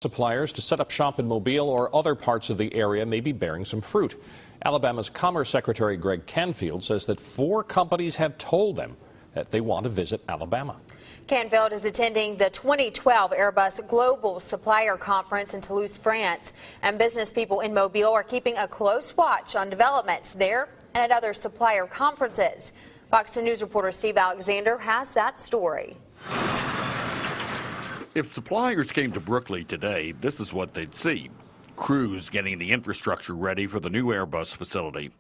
Suppliers to set up shop in Mobile or other parts of the area may be bearing some fruit. Alabama's Commerce Secretary Greg Canfield says that 4 companies have told them that they want to visit Alabama. Canfield is attending the 2012 Airbus Global Supplier Conference in Toulouse, France, and business people in Mobile are keeping a close watch on developments there and at other supplier conferences. Fox News reporter Steve Alexander has that story. If suppliers came to Brooklyn today, this is what they'd see. Crews getting the infrastructure ready for the new Airbus facility.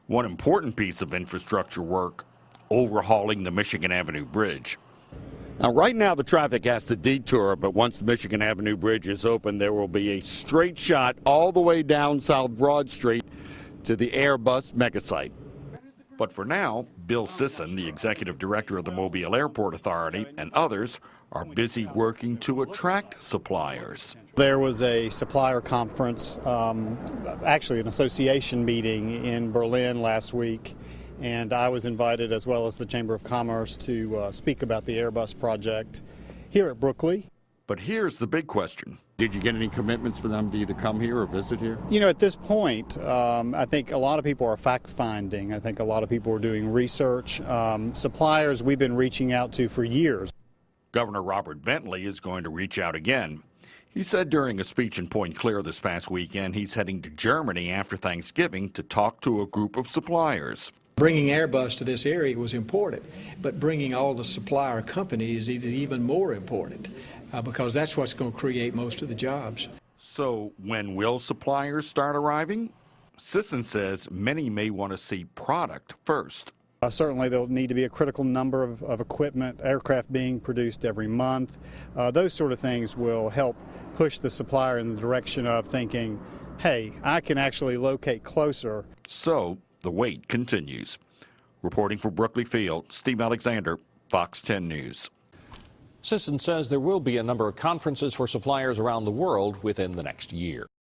One important piece of infrastructure work, overhauling the Michigan Avenue Bridge. Now, right now, the traffic has to detour, but once the Michigan Avenue Bridge is open, there will be a straight shot all the way down South Broad Street to the Airbus megasite. But for now, Bill Sisson, the executive director of the Mobile Airport Authority, and others are busy working to attract suppliers. There was a supplier conference, actually an association meeting in Berlin last week, and I was invited, as well as the Chamber of Commerce, to speak about the Airbus project here at Brooklyn. But here's the big question. Did you get any commitments for them to either come here or visit here? You know, at this point, I think a lot of people are fact-finding. I think a lot of people are doing research. Suppliers we've been reaching out to for years. Governor Robert Bentley is going to reach out again. He said during a speech in Point Clear this past weekend he's heading to Germany after Thanksgiving to talk to a group of suppliers. Bringing Airbus to this area was important, but bringing all the supplier companies is even more important because that's what's going to create most of the jobs. So when will suppliers start arriving? Sisson says many may want to see product first. Certainly there'll need to be a critical number of equipment, aircraft being produced every month. Those sort of things will help push the supplier in the direction of thinking, hey, I can actually locate closer. So the wait continues. Reporting for Brooklyn Field, Steve Alexander, Fox 10 News. Sisson says there will be a number of conferences for suppliers around the world within the next year.